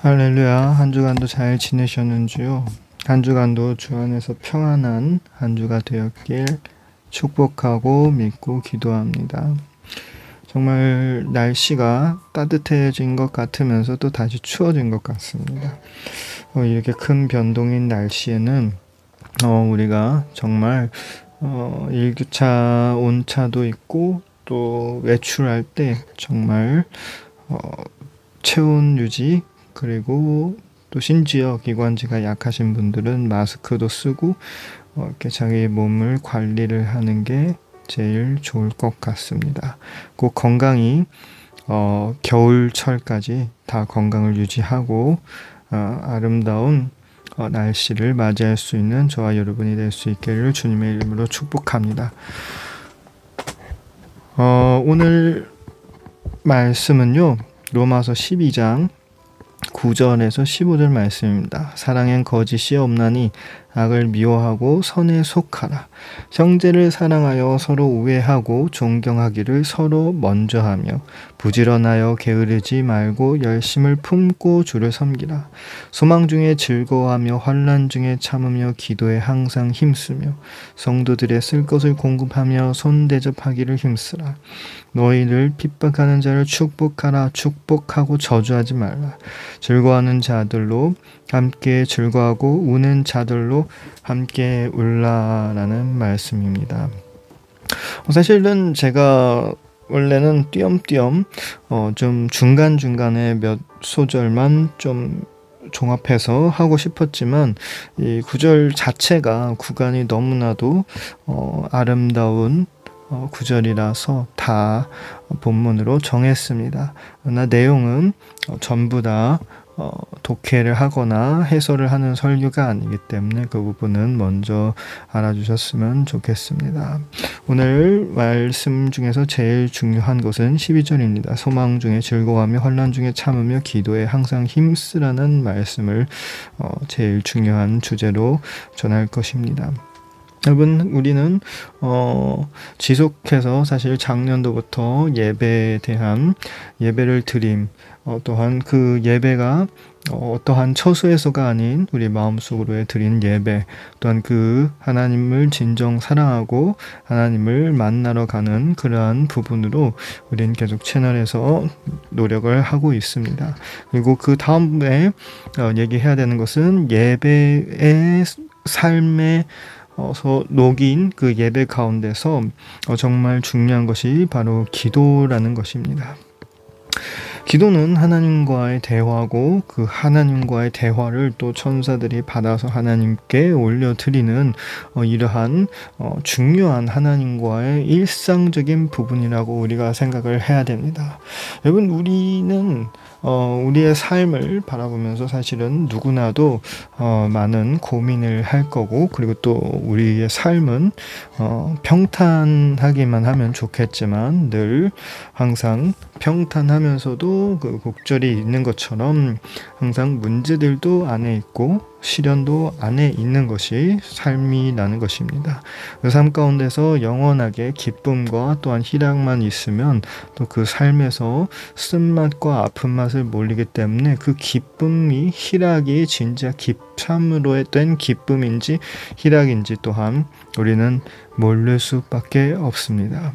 할렐루야. 한 주간도 잘 지내셨는지요? 한 주간도 주 안에서 평안한 한 주가 되었길 축복하고 믿고 기도합니다. 정말 날씨가 따뜻해진 것 같으면서 또 다시 추워진 것 같습니다. 이렇게 큰 변동인 날씨에는 우리가 정말 일교차 온차도 있고 또 외출할 때 정말 체온 유지, 그리고 또 심지어 기관지가 약하신 분들은 마스크도 쓰고 이렇게 자기 몸을 관리를 하는 게 제일 좋을 것 같습니다. 꼭 건강히 겨울철까지 다 건강을 유지하고 아름다운 날씨를 맞이할 수 있는 저와 여러분이 될 수 있기를 주님의 이름으로 축복합니다. 오늘 말씀은요, 로마서 12장 9절에서 15절 말씀입니다. 사랑엔 거짓이 없나니 악을 미워하고 선에 속하라. 형제를 사랑하여 서로 우애하고 존경하기를 서로 먼저 하며 부지런하여 게으르지 말고 열심을 품고 주를 섬기라. 소망 중에 즐거워하며 환난 중에 참으며 기도에 항상 힘쓰며 성도들의 쓸 것을 공급하며 손대접하기를 힘쓰라. 너희를 핍박하는 자를 축복하라. 축복하고 저주하지 말라. 즐거워하는 자들로 함께 즐거워하고 우는 자들로 함께 울라라는 말씀입니다. 사실은 제가 원래는 띄엄띄엄 좀 중간중간에 몇 소절만 좀 종합해서 하고 싶었지만 이 구절 자체가 구간이 너무나도 아름다운 구절이라서 다 본문으로 정했습니다. 그러나 내용은 전부 다 독해를 하거나 해설을 하는 설교가 아니기 때문에 그 부분은 먼저 알아주셨으면 좋겠습니다. 오늘 말씀 중에서 제일 중요한 것은 12절입니다. 소망 중에 즐거워하며 환난 중에 참으며 기도에 항상 힘쓰라는 말씀을 제일 중요한 주제로 전할 것입니다. 여러분, 우리는 지속해서 사실 작년도부터 예배에 대한 예배를 드림, 또한 그 예배가 어떠한 처소에서가 아닌 우리 마음속으로의 드린 예배, 또한 그 하나님을 진정 사랑하고 하나님을 만나러 가는 그러한 부분으로 우리는 계속 채널에서 노력을 하고 있습니다. 그리고 그 다음에 얘기해야 되는 것은 예배의 삶의 녹인 그 예배 가운데서 정말 중요한 것이 바로 기도라는 것입니다. 기도는 하나님과의 대화고 그 하나님과의 대화를 또 천사들이 받아서 하나님께 올려드리는 이러한 중요한 하나님과의 일상적인 부분이라고 우리가 생각을 해야 됩니다. 여러분, 우리는 우리의 삶을 바라보면서 사실은 누구나도 많은 고민을 할 거고, 그리고 또 우리의 삶은 평탄하기만 하면 좋겠지만 늘 항상 평탄하면서도 그 곡절이 있는 것처럼 항상 문제들도 안에 있고 시련도 안에 있는 것이 삶이라는 것입니다. 그 삶 가운데서 영원하게 기쁨과 또한 희락만 있으면 또 그 삶에서 쓴맛과 아픈 맛을 몰리기 때문에 그 기쁨이 희락이 진짜 참으로 된 기쁨인지 희락인지 또한 우리는 모를 수밖에 없습니다.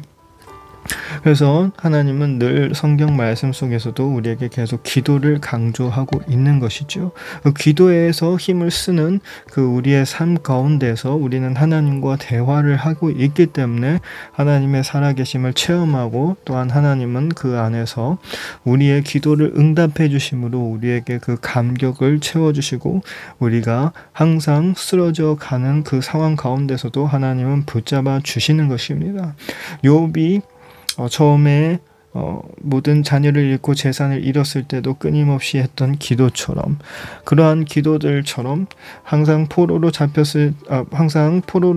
그래서 하나님은 늘 성경 말씀 속에서도 우리에게 계속 기도를 강조하고 있는 것이죠. 그 기도에서 힘을 쓰는 그 우리의 삶 가운데서 우리는 하나님과 대화를 하고 있기 때문에 하나님의 살아계심을 체험하고, 또한 하나님은 그 안에서 우리의 기도를 응답해 주심으로 우리에게 그 감격을 채워주시고, 우리가 항상 쓰러져 가는 그 상황 가운데서도 하나님은 붙잡아 주시는 것입니다. 욥이 처음에 모든 자녀를 잃고 재산을 잃었을 때도 끊임없이 했던 기도처럼, 그러한 기도들처럼 항상 포로로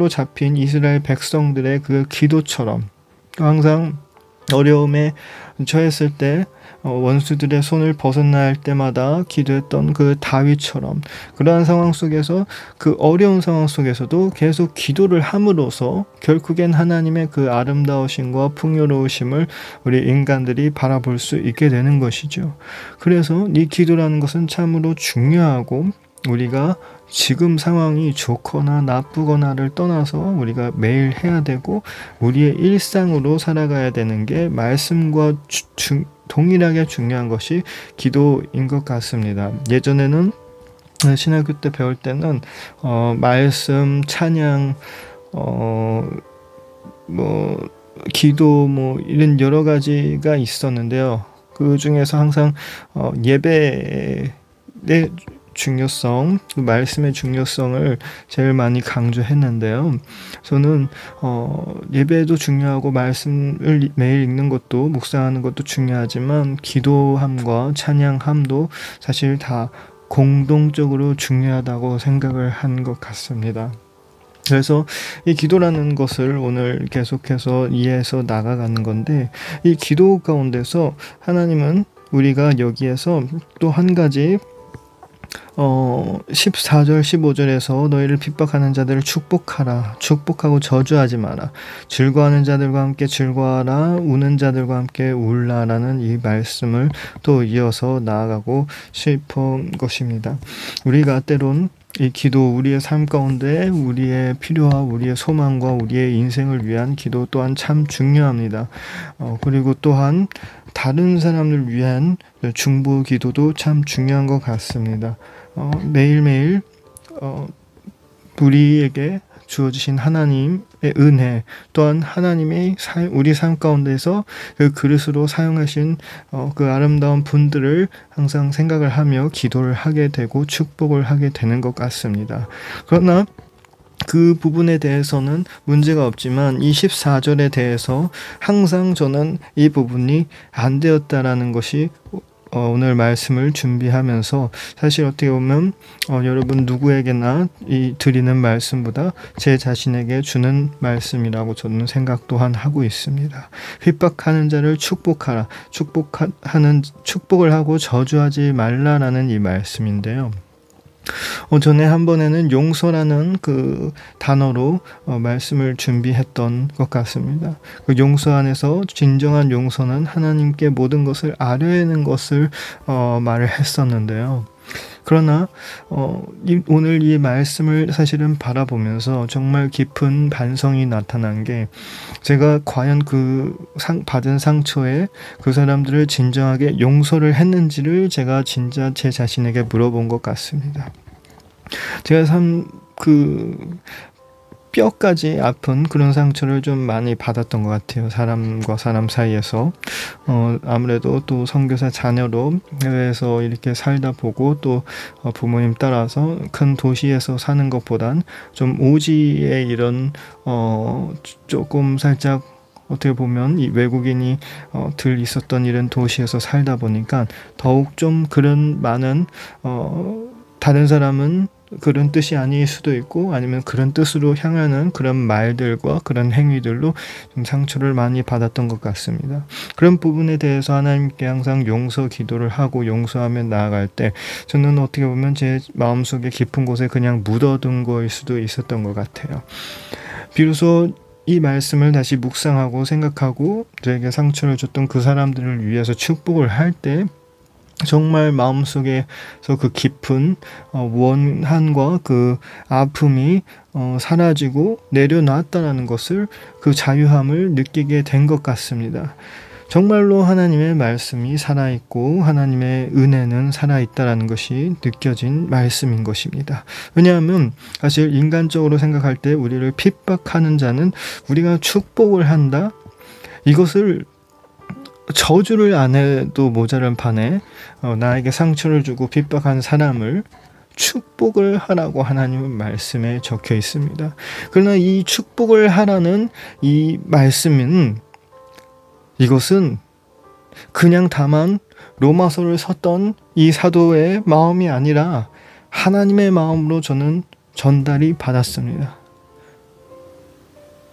잡힌 이스라엘 백성들의 그 기도처럼, 항상 어려움에 처했을 때 원수들의 손을 벗어날 때마다 기도했던 그 다윗처럼 그러한 상황 속에서 그 어려운 상황 속에서도 계속 기도를 함으로써 결국엔 하나님의 그 아름다우심과 풍요로우심을 우리 인간들이 바라볼 수 있게 되는 것이죠. 그래서 이 기도라는 것은 참으로 중요하고 우리가 지금 상황이 좋거나 나쁘거나를 떠나서 우리가 매일 해야 되고 우리의 일상으로 살아가야 되는 게 말씀과 동일하게 중요한 것이 기도인 것 같습니다. 예전에는 신학교 때 배울 때는 말씀, 찬양, 기도 이런 여러 가지가 있었는데요. 그 중에서 항상 예배의 중요성, 그 말씀의 중요성을 제일 많이 강조했는데요. 저는 예배도 중요하고 말씀을 매일 읽는 것도 묵상하는 것도 중요하지만 기도함과 찬양함도 사실 다 공동적으로 중요하다고 생각을 한 것 같습니다. 그래서 이 기도라는 것을 오늘 계속해서 이해해서 나가가는 건데 이 기도 가운데서 하나님은 우리가 여기에서 또 한 가지 14절 15절에서 너희를 핍박하는 자들을 축복하라. 축복하고 저주하지 마라. 즐거워하는 자들과 함께 즐거워하라. 우는 자들과 함께 울라라는 이 말씀을 또 이어서 나아가고 싶은 것입니다. 우리가 때론 이 기도, 우리의 삶 가운데 우리의 필요와 우리의 소망과 우리의 인생을 위한 기도 또한 참 중요합니다. 그리고 또한 다른 사람을 위한 중보 기도도 참 중요한 것 같습니다. 매일매일 우리에게 주어지신 하나님의 은혜 또한 하나님의 우리 삶 가운데서 그 그릇으로 사용하신 그 아름다운 분들을 항상 생각을 하며 기도를 하게 되고 축복을 하게 되는 것 같습니다. 그러나 그 부분에 대해서는 문제가 없지만 이 14절에 대해서 항상 저는 이 부분이 안 되었다라는 것이 오늘 말씀을 준비하면서 사실 어떻게 보면 여러분 누구에게나 드리는 말씀보다 제 자신에게 주는 말씀이라고 저는 생각 또한 하고 있습니다. 핍박하는 자를 축복하라. 축복을 하고 저주하지 말라라는 이 말씀인데요. 전에 한 번에는 용서라는 그 단어로 말씀을 준비했던 것 같습니다. 그 용서 안에서 진정한 용서는 하나님께 모든 것을 아뢰는 것을 말을 했었는데요. 그러나 오늘 이 말씀을 사실은 바라보면서 정말 깊은 반성이 나타난 게 제가 과연 그 받은 상처에 그 사람들을 진정하게 용서를 했는지를 제가 진짜 제 자신에게 물어본 것 같습니다. 제가 뼈까지 아픈 그런 상처를 좀 많이 받았던 것 같아요. 사람과 사람 사이에서. 아무래도 또 선교사 자녀로 해외에서 이렇게 살다 보고 또 부모님 따라서 큰 도시에서 사는 것보단 좀 오지의 이런 조금 살짝 어떻게 보면 이 외국인이 들 있었던 이런 도시에서 살다 보니까 더욱 좀 그런 많은 다른 사람은 그런 뜻이 아닐 수도 있고 아니면 그런 뜻으로 향하는 그런 말들과 그런 행위들로 좀 상처를 많이 받았던 것 같습니다. 그런 부분에 대해서 하나님께 항상 용서 기도를 하고 용서하며 나아갈 때 저는 어떻게 보면 제 마음속에 깊은 곳에 그냥 묻어둔 거일 수도 있었던 것 같아요. 비로소 이 말씀을 다시 묵상하고 생각하고 저에게 상처를 줬던 그 사람들을 위해서 축복을 할 때 정말 마음속에서 그 깊은 원한과 그 아픔이 사라지고 내려놨다라는 것을 그 자유함을 느끼게 된 것 같습니다. 정말로 하나님의 말씀이 살아있고 하나님의 은혜는 살아있다라는 것이 느껴진 말씀인 것입니다. 왜냐하면 사실 인간적으로 생각할 때 우리를 핍박하는 자는 우리가 축복을 한다? 이것을 저주를 안 해도 모자란 판에 나에게 상처를 주고 핍박한 사람을 축복을 하라고 하나님의 말씀에 적혀 있습니다. 그러나 이 축복을 하라는 이 말씀은 이것은 그냥 다만 로마서를 썼던 이 사도의 마음이 아니라 하나님의 마음으로 저는 전달이 받았습니다.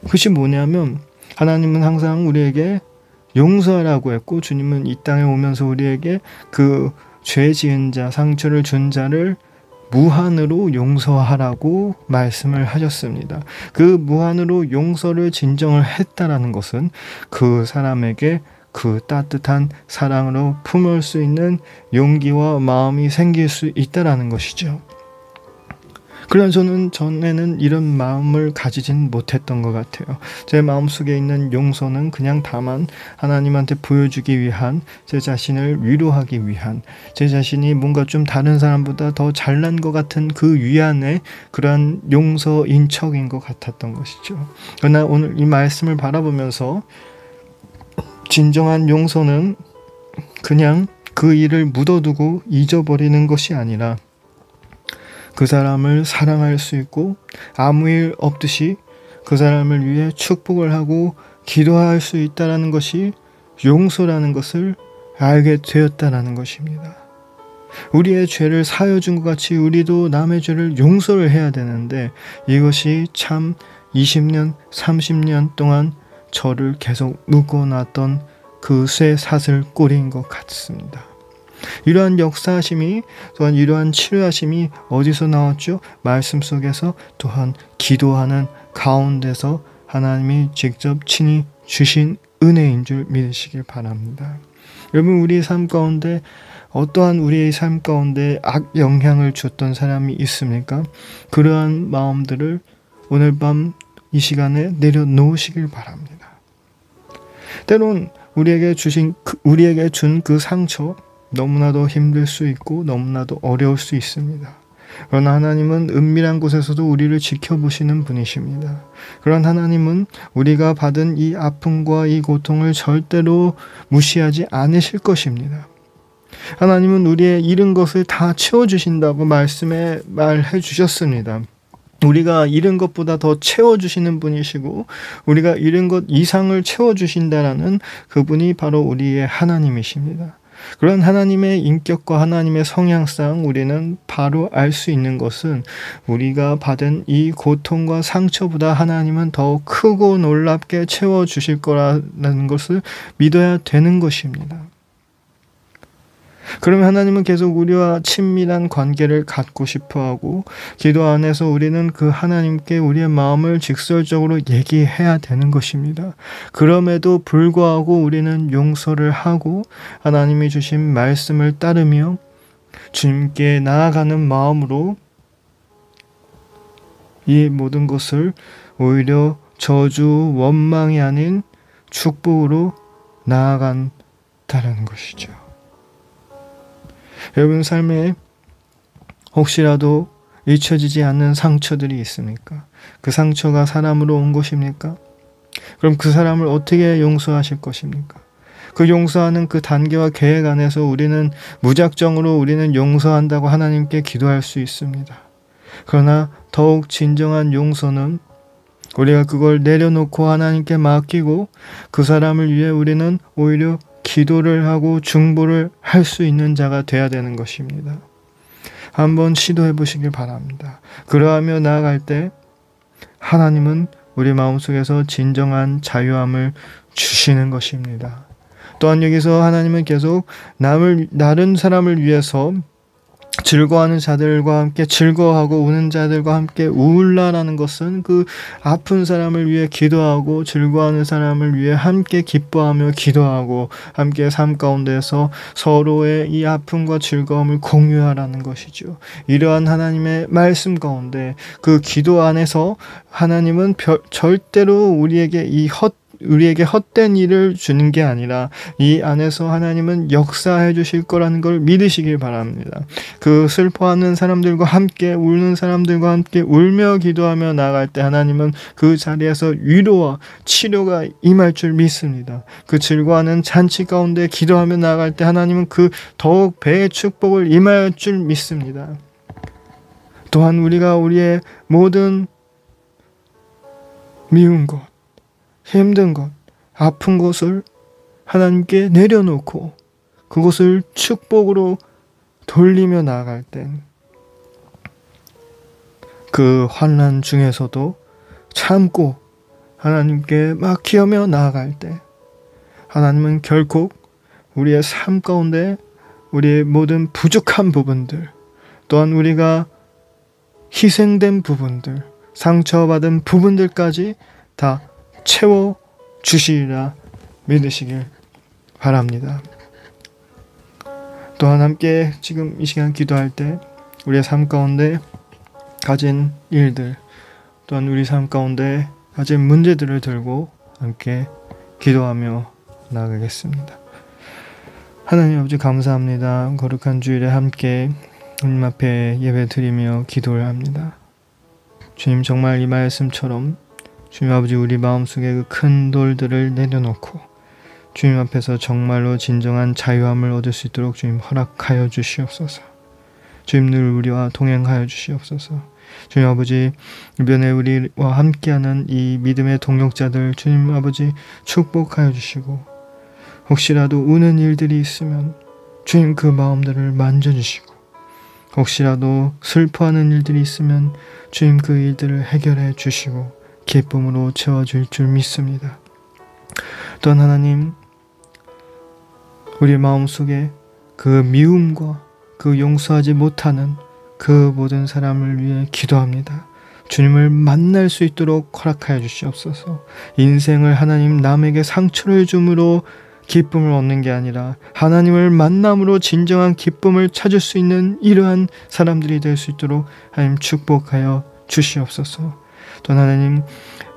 그것이 뭐냐면 하나님은 항상 우리에게 용서하라고 했고, 주님은 이 땅에 오면서 우리에게 그 죄 지은 자, 상처를 준 자를 무한으로 용서하라고 말씀을 하셨습니다. 그 무한으로 용서를 진정을 했다라는 것은 그 사람에게 그 따뜻한 사랑으로 품을 수 있는 용기와 마음이 생길 수 있다라는 것이죠. 그러나 저는 전에는 이런 마음을 가지진 못했던 것 같아요. 제 마음속에 있는 용서는 그냥 다만 하나님한테 보여주기 위한, 제 자신을 위로하기 위한, 제 자신이 뭔가 좀 다른 사람보다 더 잘난 것 같은 그 위안의 그러한 용서인 척인 것 같았던 것이죠. 그러나 오늘 이 말씀을 바라보면서 진정한 용서는 그냥 그 일을 묻어두고 잊어버리는 것이 아니라 그 사람을 사랑할 수 있고 아무 일 없듯이 그 사람을 위해 축복을 하고 기도할 수 있다는 것이 용서라는 것을 알게 되었다는 것입니다. 우리의 죄를 사하여 준 것 같이 우리도 남의 죄를 용서를 해야 되는데, 이것이 참 20년, 30년 동안 저를 계속 묶어놨던 그 쇠사슬 꼬리인 것 같습니다. 이러한 역사하심이, 또한 이러한 치료하심이 어디서 나왔죠? 말씀 속에서, 또한 기도하는 가운데서 하나님이 직접 친히 주신 은혜인 줄 믿으시길 바랍니다. 여러분, 우리 삶 가운데 어떠한 우리의 삶 가운데 악영향을 줬던 사람이 있습니까? 그러한 마음들을 오늘 밤 이 시간에 내려놓으시길 바랍니다. 때론 우리에게 준 그 상처, 너무나도 힘들 수 있고 너무나도 어려울 수 있습니다. 그러나 하나님은 은밀한 곳에서도 우리를 지켜보시는 분이십니다. 그런 하나님은 우리가 받은 이 아픔과 이 고통을 절대로 무시하지 않으실 것입니다. 하나님은 우리의 잃은 것을 다 채워주신다고 말씀에 말해 주셨습니다. 우리가 잃은 것보다 더 채워주시는 분이시고, 우리가 잃은 것 이상을 채워주신다라는 그분이 바로 우리의 하나님이십니다. 그런 하나님의 인격과 하나님의 성향상 우리는 바로 알 수 있는 것은, 우리가 받은 이 고통과 상처보다 하나님은 더 크고 놀랍게 채워주실 거라는 것을 믿어야 되는 것입니다. 그러면 하나님은 계속 우리와 친밀한 관계를 갖고 싶어하고, 기도 안에서 우리는 그 하나님께 우리의 마음을 직설적으로 얘기해야 되는 것입니다. 그럼에도 불구하고 우리는 용서를 하고 하나님이 주신 말씀을 따르며 주님께 나아가는 마음으로 이 모든 것을 오히려 저주, 원망이 아닌 축복으로 나아간다는 것이죠. 여러분 삶에 혹시라도 잊혀지지 않는 상처들이 있습니까? 그 상처가 사람으로 온 것입니까? 그럼 그 사람을 어떻게 용서하실 것입니까? 그 용서하는 그 단계와 계획 안에서 우리는 무작정으로 우리는 용서한다고 하나님께 기도할 수 있습니다. 그러나 더욱 진정한 용서는 우리가 그걸 내려놓고 하나님께 맡기고 그 사람을 위해 우리는 오히려 기도를 하고 중보를 할 수 있는 자가 되어야 되는 것입니다. 한번 시도해 보시길 바랍니다. 그러하며 나아갈 때 하나님은 우리 마음속에서 진정한 자유함을 주시는 것입니다. 또한 여기서 하나님은 계속 다른 사람을 위해서 즐거워하는 자들과 함께 즐거워하고 우는 자들과 함께 울라라는 것은 그 아픈 사람을 위해 기도하고 즐거워하는 사람을 위해 함께 기뻐하며 기도하고 함께 삶 가운데서 서로의 이 아픔과 즐거움을 공유하라는 것이죠. 이러한 하나님의 말씀 가운데 그 기도 안에서 하나님은 절대로 우리에게 헛된 일을 주는 게 아니라 이 안에서 하나님은 역사해 주실 거라는 걸 믿으시길 바랍니다. 그 슬퍼하는 사람들과 함께 우는 사람들과 함께 울며 기도하며 나아갈 때 하나님은 그 자리에서 위로와 치료가 임할 줄 믿습니다. 그 즐거워하는 잔치 가운데 기도하며 나아갈 때 하나님은 그 더욱 배의 축복을 임할 줄 믿습니다. 또한 우리가 우리의 모든 미운 것, 힘든 것, 아픈 것을 하나님께 내려놓고 그것을 축복으로 돌리며 나아갈 땐 그 환난 중에서도 참고 하나님께 맡기며 나아갈 때 하나님은 결코 우리의 삶 가운데 우리의 모든 부족한 부분들, 또한 우리가 희생된 부분들, 상처받은 부분들까지 다 채워주시리라 믿으시길 바랍니다. 또한 함께 지금 이 시간 기도할 때 우리의 삶 가운데 가진 일들, 또한 우리 삶 가운데 가진 문제들을 들고 함께 기도하며 나아가겠습니다. 하나님 아버지 감사합니다. 거룩한 주일에 함께 주님 앞에 예배드리며 기도를 합니다. 주님, 정말 이 말씀처럼 주님 아버지 우리 마음속에 그 큰 돌들을 내려놓고 주님 앞에서 정말로 진정한 자유함을 얻을 수 있도록 주님 허락하여 주시옵소서. 주님 늘 우리와 동행하여 주시옵소서. 주님 아버지 이변에 우리와 함께하는 이 믿음의 동역자들 주님 아버지 축복하여 주시고, 혹시라도 우는 일들이 있으면 주님 그 마음들을 만져주시고, 혹시라도 슬퍼하는 일들이 있으면 주님 그 일들을 해결해 주시고 기쁨으로 채워줄 줄 믿습니다. 또한 하나님, 우리 마음속에 그 미움과 그 용서하지 못하는 그 모든 사람을 위해 기도합니다. 주님을 만날 수 있도록 허락하여 주시옵소서. 인생을 하나님 남에게 상처를 줌으로 기쁨을 얻는 게 아니라 하나님을 만남으로 진정한 기쁨을 찾을 수 있는 이러한 사람들이 될 수 있도록 하나님 축복하여 주시옵소서. 또 하나님,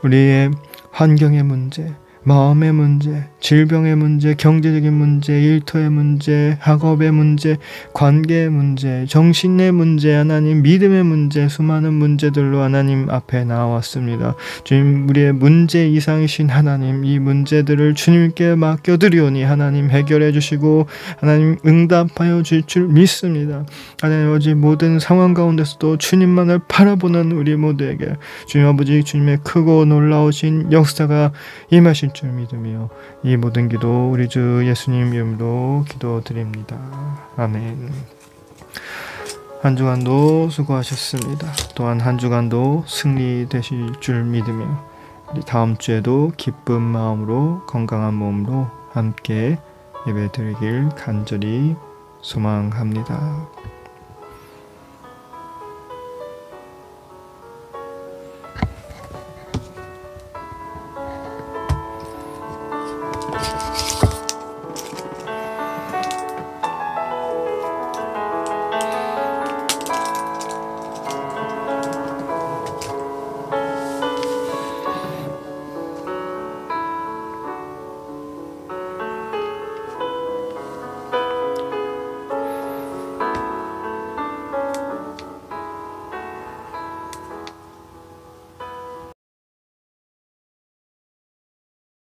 우리의 환경의 문제, 마음의 문제, 질병의 문제, 경제적인 문제, 일터의 문제, 학업의 문제, 관계의 문제, 정신의 문제, 하나님 믿음의 문제, 수많은 문제들로 하나님 앞에 나왔습니다. 주님, 우리의 문제 이상이신 하나님, 이 문제들을 주님께 맡겨드리오니 하나님 해결해 주시고 하나님 응답하여 주실 줄 믿습니다. 하나님 아버지 모든 상황 가운데서도 주님만을 바라보는 우리 모두에게 주님 아버지 주님의 크고 놀라우신 역사가 임하실 줄 믿으며 이 모든 기도 우리 주 예수님 이름으로 기도드립니다. 아멘. 한 주간도 수고하셨습니다. 또한 한 주간도 승리되실 줄 믿으며 우리 다음 주에도 기쁜 마음으로 건강한 몸으로 함께 예배드리길 간절히 소망합니다.